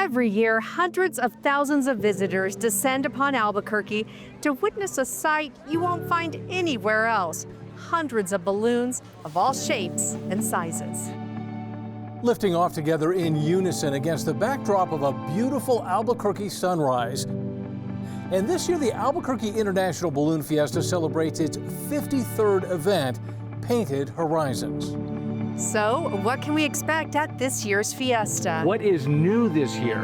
Every year, hundreds of thousands of visitors descend upon Albuquerque to witness a sight you won't find anywhere else. Hundreds of balloons of all shapes and sizes. Lifting off together in unison against the backdrop of a beautiful Albuquerque sunrise. And this year, the Albuquerque International Balloon Fiesta celebrates its 53rd event, Painted Horizons. So, what can we expect at this year's Fiesta? What is new this year?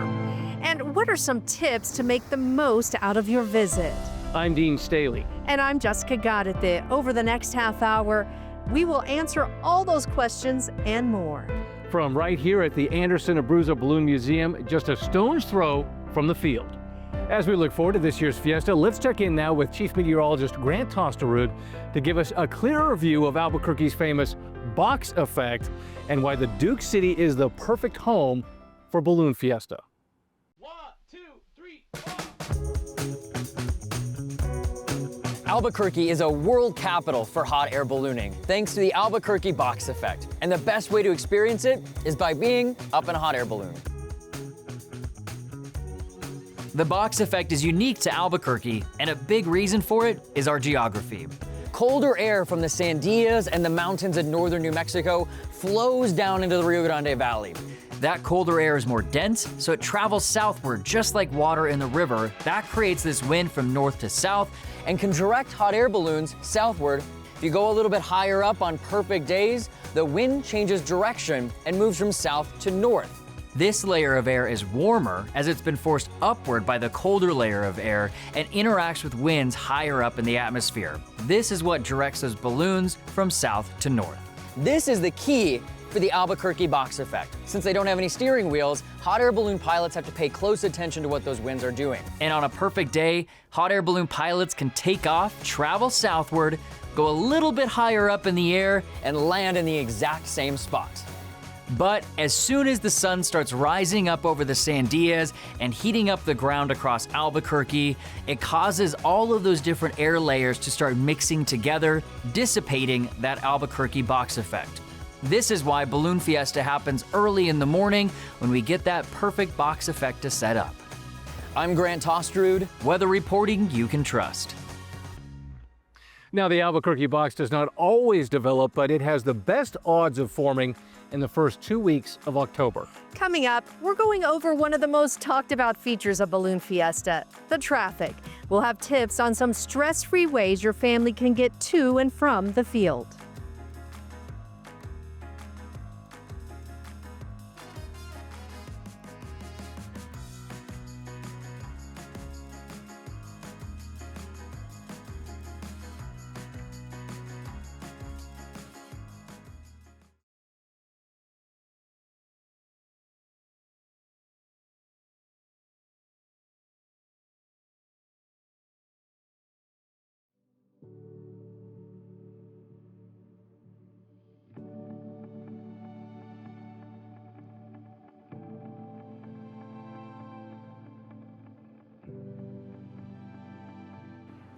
And what are some tips to make the most out of your visit? I'm Dean Staley. And I'm Jessica Gaddete. Over the next half hour, we will answer all those questions and more. From right here at the Anderson Abruzzo Balloon Museum, just a stone's throw from the field. As we look forward to this year's Fiesta, let's check in now with Chief Meteorologist Grant Tosterud to give us a clearer view of Albuquerque's famous box effect and why the Duke City is the perfect home for Balloon Fiesta. 1, 2, 3, 4. Albuquerque is a world capital for hot air ballooning, thanks to the Albuquerque box effect. And the best way to experience it is by being up in a hot air balloon. The box effect is unique to Albuquerque, and a big reason for it is our geography. Colder air from the Sandias and the mountains in northern New Mexico flows down into the Rio Grande Valley. That colder air is more dense, so it travels southward just like water in the river. That creates this wind from north to south and can direct hot air balloons southward. If you go a little bit higher up on perfect days, the wind changes direction and moves from south to north. This layer of air is warmer as it's been forced upward by the colder layer of air and interacts with winds higher up in the atmosphere. This is what directs those balloons from south to north. This is the key for the Albuquerque box effect. Since they don't have any steering wheels, hot air balloon pilots have to pay close attention to what those winds are doing. And on a perfect day, hot air balloon pilots can take off, travel southward, go a little bit higher up in the air, and land in the exact same spot. But as soon as the sun starts rising up over the Sandias and heating up the ground across Albuquerque, it causes all of those different air layers to start mixing together, dissipating that Albuquerque box effect. This is why Balloon Fiesta happens early in the morning when we get that perfect box effect to set up. I'm Grant Tosterud, weather reporting you can trust. Now, the Albuquerque box does not always develop, but it has the best odds of forming in the first 2 weeks of October. Coming up, we're going over one of the most talked about features of Balloon Fiesta, the traffic. We'll have tips on some stress-free ways your family can get to and from the field.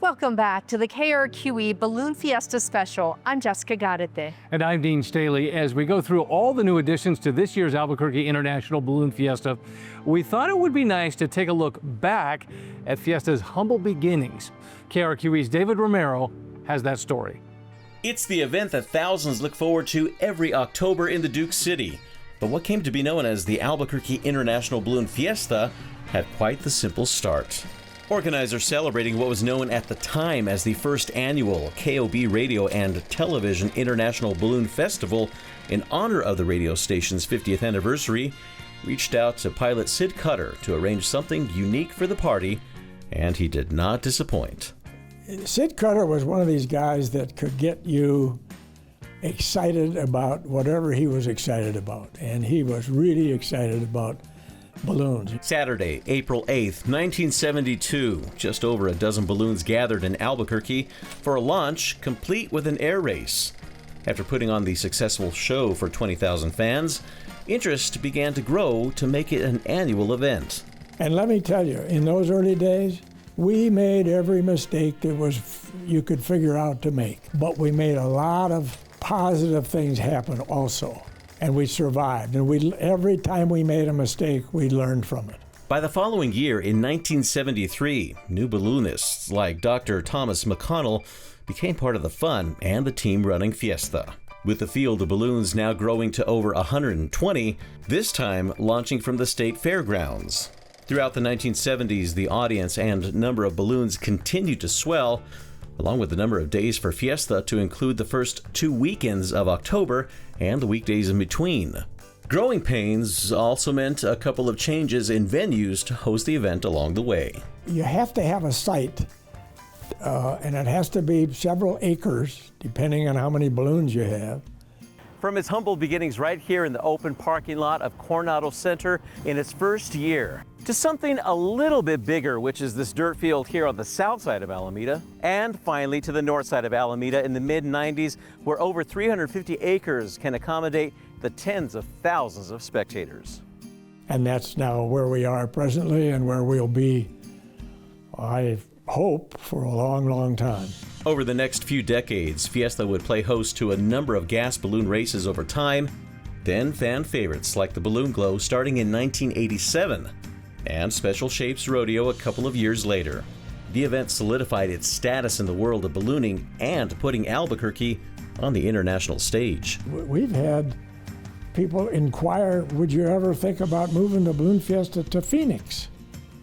Welcome back to the KRQE Balloon Fiesta Special. I'm Jessica Gaddete. And I'm Dean Staley. As we go through all the new additions to this year's Albuquerque International Balloon Fiesta, we thought it would be nice to take a look back at Fiesta's humble beginnings. KRQE's David Romero has that story. It's the event that thousands look forward to every October in the Duke City. But what came to be known as the Albuquerque International Balloon Fiesta had quite the simple start. Organizers celebrating what was known at the time as the first annual KOB Radio and Television International Balloon Festival in honor of the radio station's 50th anniversary reached out to pilot Sid Cutter to arrange something unique for the party, and he did not disappoint. Sid Cutter was one of these guys that could get you excited about whatever he was excited about, and he was really excited about balloons. Saturday, April 8th, 1972, just over a dozen balloons gathered in Albuquerque for a launch complete with an air race. After putting on the successful show for 20,000 fans, interest began to grow to make it an annual event. And let me tell you, in those early days, we made every mistake you could figure out to make. But we made a lot of positive things happen also. and we survived. And every time we made a mistake, we learned from it. By the following year, in 1973, new balloonists like Dr. Thomas McConnell became part of the fun and the team running Fiesta. With the field of balloons now growing to over 120, this time launching from the state fairgrounds. Throughout the 1970s, the audience and number of balloons continued to swell, along with the number of days for Fiesta to include the first 2 weekends of October and the weekdays in between. Growing pains also meant a couple of changes in venues to host the event along the way. You have to have a site, and it has to be several acres, depending on how many balloons you have. From its humble beginnings right here in the open parking lot of Coronado Center in its first year, to something a little bit bigger, which is this dirt field here on the south side of Alameda, and finally to the north side of Alameda in the mid-90s, where over 350 acres can accommodate the tens of thousands of spectators. And that's now where we are presently and where we'll be, I hope, for a long, long time. Over the next few decades, Fiesta would play host to a number of gas balloon races over time, then fan favorites like the Balloon Glow starting in 1987, and Special Shapes Rodeo a couple of years later. The event solidified its status in the world of ballooning and putting Albuquerque on the international stage. We've had people inquire, would you ever think about moving the Balloon Fiesta to Phoenix?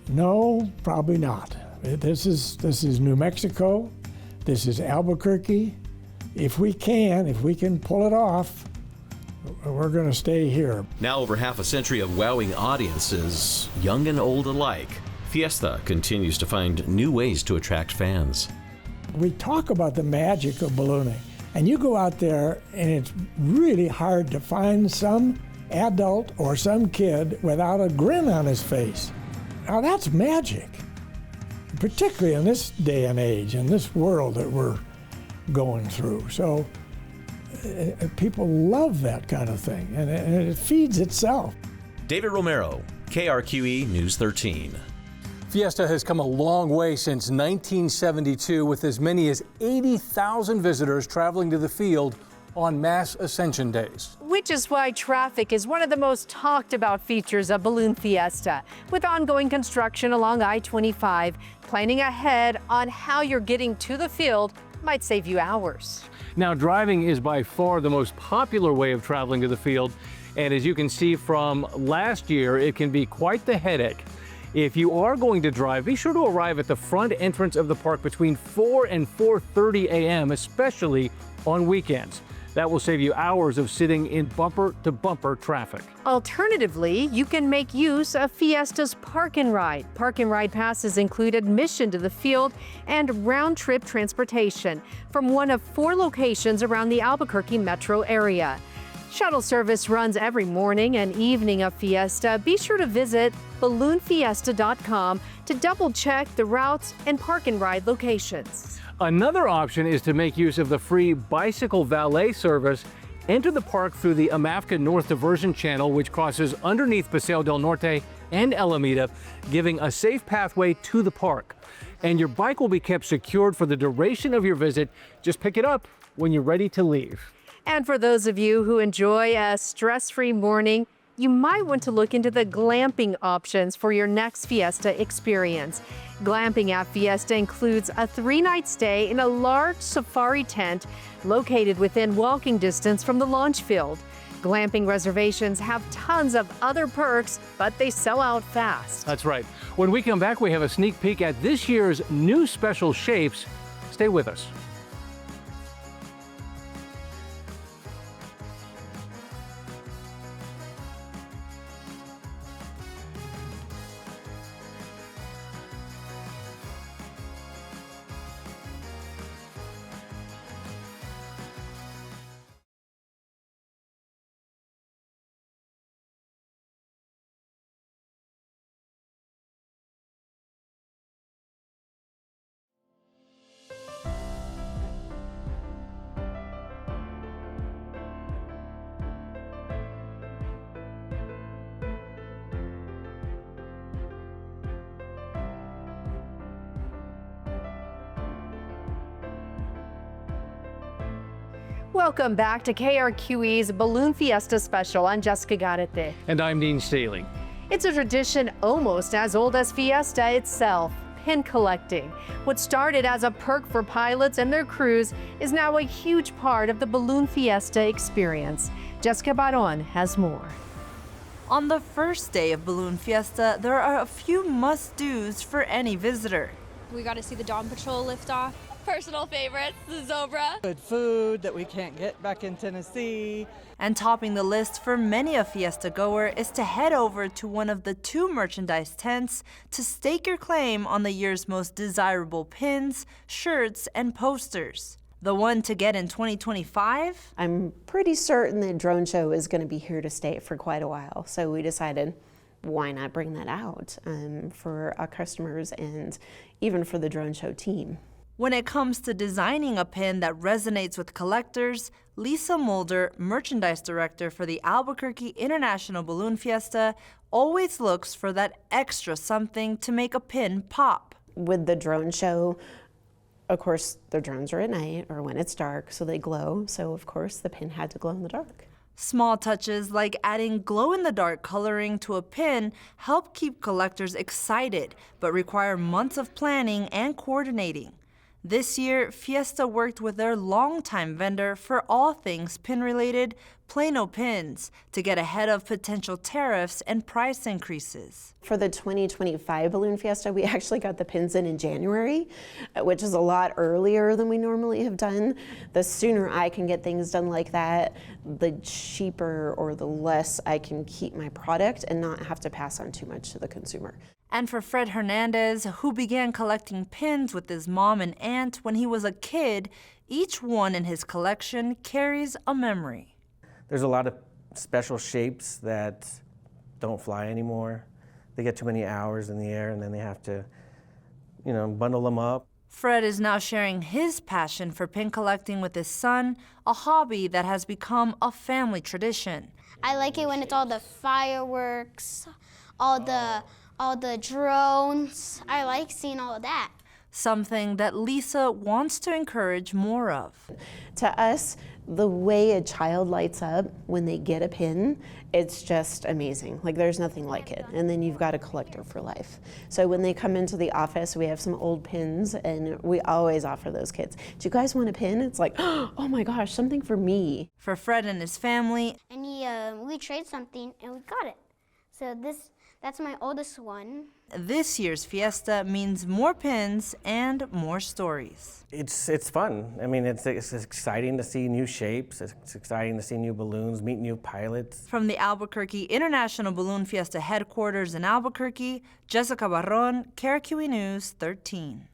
No, probably not. This is New Mexico. This is Albuquerque. If we can pull it off, we're going to stay here. Now over half a century of wowing audiences, young and old alike, Fiesta continues to find new ways to attract fans. We talk about the magic of ballooning, and you go out there and it's really hard to find some adult or some kid without a grin on his face. Now that's magic, particularly in this day and age, in this world that we're going through. So people love that kind of thing, and it feeds itself. David Romero, KRQE News 13. Fiesta has come a long way since 1972, with as many as 80,000 visitors traveling to the field on mass ascension days. Which is why traffic is one of the most talked about features of Balloon Fiesta. With ongoing construction along I-25, planning ahead on how you're getting to the field might save you hours. Now, driving is by far the most popular way of traveling to the field, and as you can see from last year, it can be quite the headache. If you are going to drive, be sure to arrive at the front entrance of the park between 4 and 4:30 a.m., especially on weekends. That will save you hours of sitting in bumper-to-bumper traffic. Alternatively, you can make use of Fiesta's Park and Ride. Park and Ride passes include admission to the field and round-trip transportation from one of 4 locations around the Albuquerque metro area. Shuttle service runs every morning and evening of Fiesta. Be sure to visit balloonfiesta.com to double-check the routes and Park and Ride locations. Another option is to make use of the free bicycle valet service. Enter the park through the Amafka North Diversion Channel, which crosses underneath Paseo del Norte and Alameda, giving a safe pathway to the park. And your bike will be kept secured for the duration of your visit. Just pick it up when you're ready to leave. And for those of you who enjoy a stress-free morning, you might want to look into the glamping options for your next Fiesta experience. Glamping at Fiesta includes a 3-night stay in a large safari tent located within walking distance from the launch field. Glamping reservations have tons of other perks, but they sell out fast. That's right. When we come back, we have a sneak peek at this year's new Special Shapes. Stay with us. Welcome back to KRQE's Balloon Fiesta special. I'm Jessica Garrete. And I'm Dean Staley. It's a tradition almost as old as Fiesta itself, pin collecting. What started as a perk for pilots and their crews is now a huge part of the Balloon Fiesta experience. Jessica Baron has more. On the first day of Balloon Fiesta, there are a few must-dos for any visitor. We got to see the Dawn Patrol lift off. Personal favorites, the Zobra. Good food that we can't get back in Tennessee. And topping the list for many a Fiesta goer is to head over to one of the 2 merchandise tents to stake your claim on the year's most desirable pins, shirts, and posters. The one to get in 2025? I'm pretty certain that Drone Show is going to be here to stay for quite a while. So we decided, why not bring that out for our customers and even for the Drone Show team. When it comes to designing a pin that resonates with collectors, Lisa Mulder, merchandise director for the Albuquerque International Balloon Fiesta, always looks for that extra something to make a pin pop. With the Drone Show, of course, the drones are at night or when it's dark, so they glow. So of course, the pin had to glow in the dark. Small touches like adding glow-in-the-dark coloring to a pin help keep collectors excited, but require months of planning and coordinating. This year, Fiesta worked with their longtime vendor for all things pin-related, Plano Pins, to get ahead of potential tariffs and price increases. For the 2025 Balloon Fiesta, we actually got the pins in January, which is a lot earlier than we normally have done. The sooner I can get things done like that, the cheaper or the less I can keep my product and not have to pass on too much to the consumer. And for Fred Hernandez, who began collecting pins with his mom and aunt when he was a kid, each one in his collection carries a memory. There's a lot of special shapes that don't fly anymore. They get too many hours in the air and then they have to, bundle them up. Fred is now sharing his passion for pin collecting with his son, a hobby that has become a family tradition. I like it when it's all the fireworks, all the drones. I like seeing all of that. Something that Lisa wants to encourage more of. To us, the way a child lights up when they get a pin, it's just amazing. Like there's nothing like it. And then you've got a collector for life. So when they come into the office, we have some old pins and we always offer those kids, do you guys want a pin? It's like, oh my gosh, something for me. For Fred and his family. And we trade something and we got it. So that's my oldest one. This year's Fiesta means more pins and more stories. It's fun. I mean, it's exciting to see new shapes. It's exciting to see new balloons, meet new pilots. From the Albuquerque International Balloon Fiesta headquarters in Albuquerque, Jessica Barron, KRQE News 13.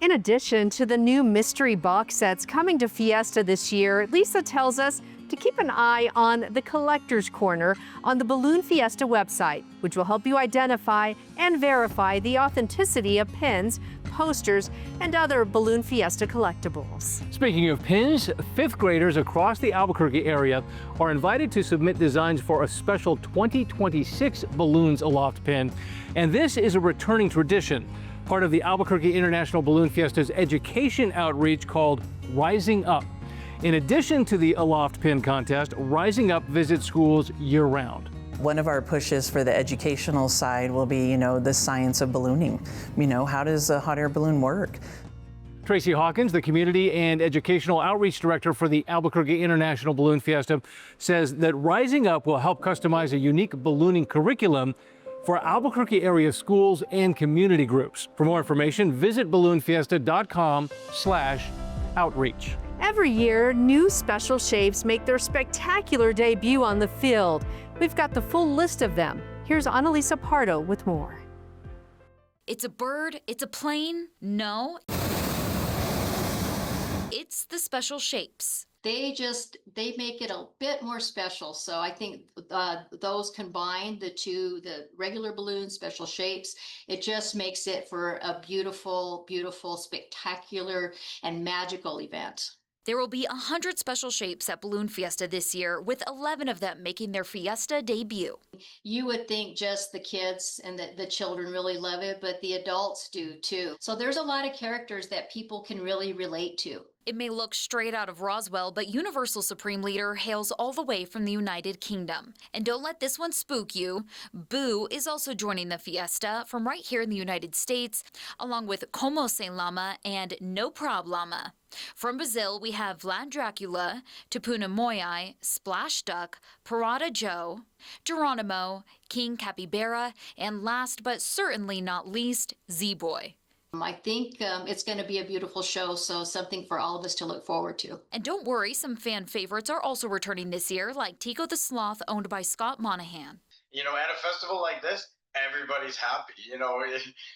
In addition to the new mystery box sets coming to Fiesta this year, Lisa tells us to keep an eye on the Collector's Corner on the Balloon Fiesta website, which will help you identify and verify the authenticity of pins, posters, and other Balloon Fiesta collectibles. Speaking of pins, 5th graders across the Albuquerque area are invited to submit designs for a special 2026 Balloons Aloft pin, and this is a returning tradition, part of the Albuquerque International Balloon Fiesta's education outreach called Rising Up. In addition to the Aloft Pin Contest, Rising Up visits schools year-round. One of our pushes for the educational side will be, the science of ballooning. How does a hot air balloon work? Tracy Hawkins, the Community and Educational Outreach Director for the Albuquerque International Balloon Fiesta, says that Rising Up will help customize a unique ballooning curriculum for Albuquerque area schools and community groups. For more information, visit balloonfiesta.com/outreach. Every year, new special shapes make their spectacular debut on the field. We've got the full list of them. Here's Annalisa Pardo with more. It's a bird, it's a plane, no. It's the special shapes. They make it a bit more special. So I think those combined, the regular balloons, special shapes, it just makes it for a beautiful, beautiful, spectacular, and magical event. There will be 100 special shapes at Balloon Fiesta this year, with 11 of them making their Fiesta debut. You would think just the kids and the children really love it, but the adults do too. So there's a lot of characters that people can really relate to. It may look straight out of Roswell, but Universal Supreme Leader hails all the way from the United Kingdom. And don't let this one spook you. Boo is also joining the Fiesta from right here in the United States, along with Como Se Llama and No Problema. From Brazil, we have Vlad Dracula, Tupuna Moyai, Splash Duck, Parada Joe, Geronimo, King Capybara, and last but certainly not least, Z-Boy. I think it's going to be a beautiful show, so something for all of us to look forward to. And don't worry, some fan favorites are also returning this year, like Tico the Sloth, owned by Scott Monahan. You know, at a festival like this, everybody's happy. You know,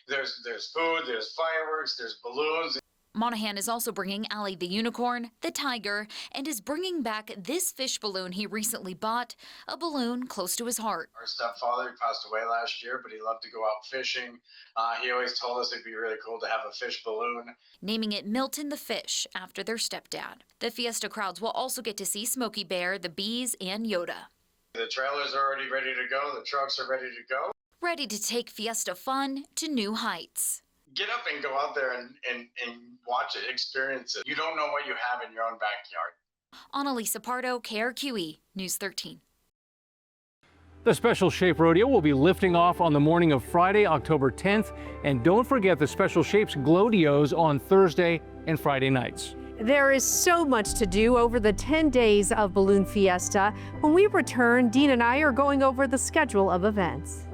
there's food, there's fireworks, there's balloons. Monahan is also bringing Allie the Unicorn, the Tiger, and is bringing back this fish balloon he recently bought, a balloon close to his heart. Our stepfather passed away last year, but he loved to go out fishing. He always told us it'd be really cool to have a fish balloon. Naming it Milton the Fish after their stepdad. The Fiesta crowds will also get to see Smokey Bear, the Bees, and Yoda. The trailers are already ready to go. The trucks are ready to go. Ready to take Fiesta fun to new heights. Get up and go out there and watch it, experience it. You don't know what you have in your own backyard. Annalisa Pardo, KRQE, News 13. The Special Shape Rodeo will be lifting off on the morning of Friday, October 10th. And don't forget the Special Shapes Glodios on Thursday and Friday nights. There is so much to do over the 10 days of Balloon Fiesta. When we return, Dean and I are going over the schedule of events.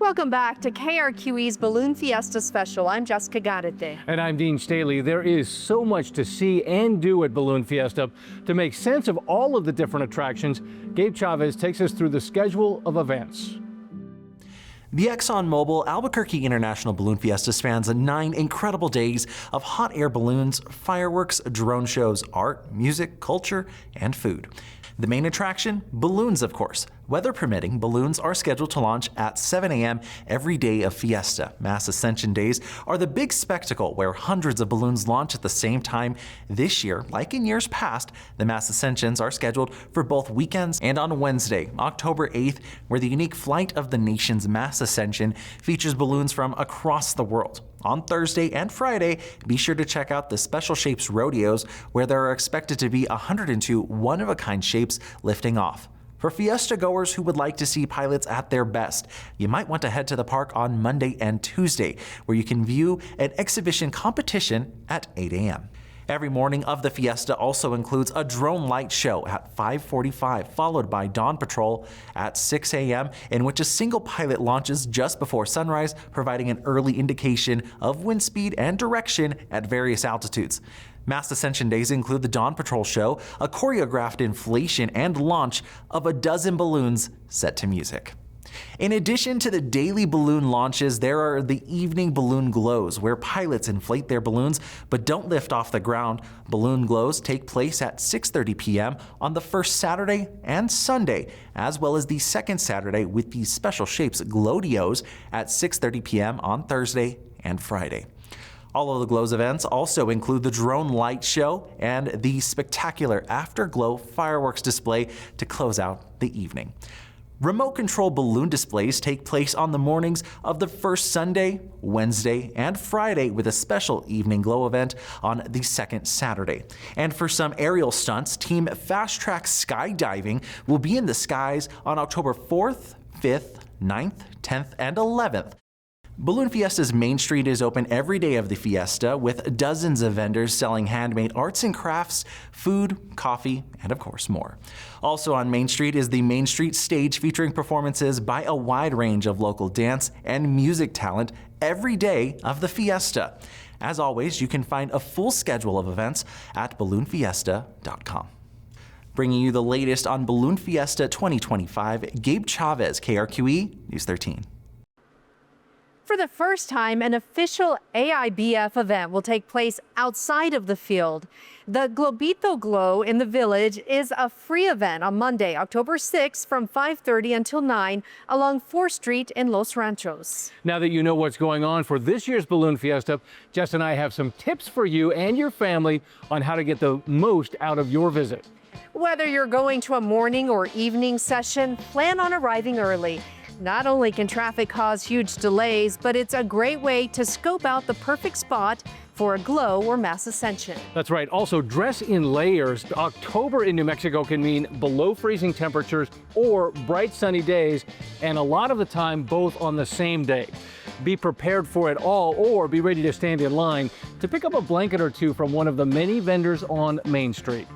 Welcome back to KRQE's Balloon Fiesta Special. I'm Jessica Garrete. And I'm Dean Staley. There is so much to see and do at Balloon Fiesta. To make sense of all of the different attractions, Gabe Chavez takes us through the schedule of events. The ExxonMobil Albuquerque International Balloon Fiesta spans 9 incredible days of hot air balloons, fireworks, drone shows, art, music, culture, and food. The main attraction? Balloons, of course. Weather permitting, balloons are scheduled to launch at 7 a.m. every day of Fiesta. Mass Ascension Days are the big spectacle where hundreds of balloons launch at the same time. This year, like in years past, the Mass Ascensions are scheduled for both weekends and on Wednesday, October 8th, where the unique Flight of the Nations Mass Ascension features balloons from across the world. On Thursday and Friday, be sure to check out the Special Shapes Rodeos, where there are expected to be 102 one-of-a-kind shapes lifting off. For Fiesta goers who would like to see pilots at their best, you might want to head to the park on Monday and Tuesday, where you can view an exhibition competition at 8 a.m. Every morning of the Fiesta also includes a drone light show at 5:45, followed by Dawn Patrol at 6 a.m., in which a single pilot launches just before sunrise, providing an early indication of wind speed and direction at various altitudes. Mass Ascension Days include the Dawn Patrol show, a choreographed inflation and launch of a dozen balloons set to music. In addition to the daily balloon launches, there are the evening balloon glows, where pilots inflate their balloons but don't lift off the ground. Balloon glows take place at 6:30 p.m. on the first Saturday and Sunday, as well as the second Saturday with the Special Shapes Glodios at 6:30 p.m. on Thursday and Friday. All of the Glows events also include the drone light show and the spectacular Afterglow fireworks display to close out the evening. Remote control balloon displays take place on the mornings of the first Sunday, Wednesday, and Friday, with a special evening glow event on the second Saturday. And for some aerial stunts, Team Fast Track Skydiving will be in the skies on October 4th, 5th, 9th, 10th, and 11th. Balloon Fiesta's Main Street is open every day of the Fiesta with dozens of vendors selling handmade arts and crafts, food, coffee, and of course more. Also on Main Street is the Main Street Stage featuring performances by a wide range of local dance and music talent every day of the Fiesta. As always, you can find a full schedule of events at balloonfiesta.com. Bringing you the latest on Balloon Fiesta 2025, Gabe Chavez, KRQE News 13. For the first time, an official AIBF event will take place outside of the field. The Globito Glow in the Village is a free event on Monday, October 6th from 5:30 until 9 along 4th Street in Los Ranchos. Now that you know what's going on for this year's Balloon Fiesta, Jess and I have some tips for you and your family on how to get the most out of your visit. Whether you're going to a morning or evening session, plan on arriving early. Not only can traffic cause huge delays, but it's a great way to scope out the perfect spot for a glow or mass ascension. That's right. Also, dress in layers. October in New Mexico can mean below freezing temperatures or bright sunny days, and a lot of the time both on the same day. Be prepared for it all, or be ready to stand in line to pick up a blanket or two from one of the many vendors on Main Street.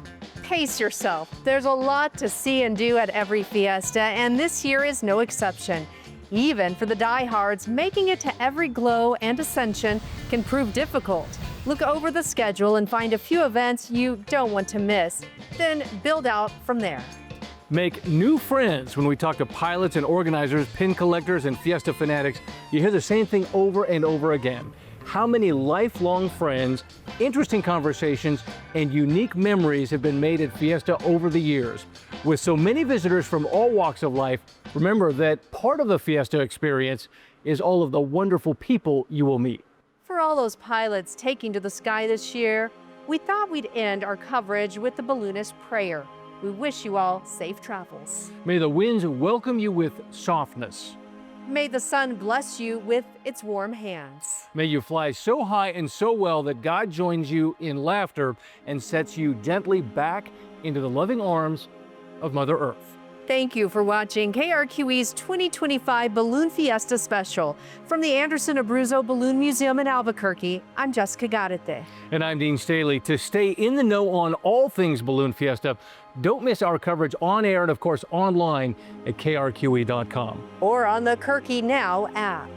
Pace yourself. There's a lot to see and do at every Fiesta, and this year is no exception. Even for the diehards, making it to every glow and ascension can prove difficult. Look over the schedule and find a few events you don't want to miss. Then build out from there. Make new friends. When we talk to pilots and organizers, pin collectors, and Fiesta fanatics, you hear the same thing over and over again. How many lifelong friends, interesting conversations, and unique memories have been made at Fiesta over the years. With so many visitors from all walks of life, remember that part of the Fiesta experience is all of the wonderful people you will meet. For all those pilots taking to the sky this year, we thought we'd end our coverage with the balloonist prayer. We wish you all safe travels. May the winds welcome you with softness. May the sun bless you with its warm hands. May you fly so high and so well that God joins you in laughter and sets you gently back into the loving arms of Mother Earth. Thank you for watching KRQE's 2025 Balloon Fiesta Special. From the Anderson Abruzzo Balloon Museum in Albuquerque, I'm Jessica Garrete. And I'm Dean Staley. To stay in the know on all things Balloon Fiesta, don't miss our coverage on air and, of course, online at krqe.com. Or on the Kirky Now app.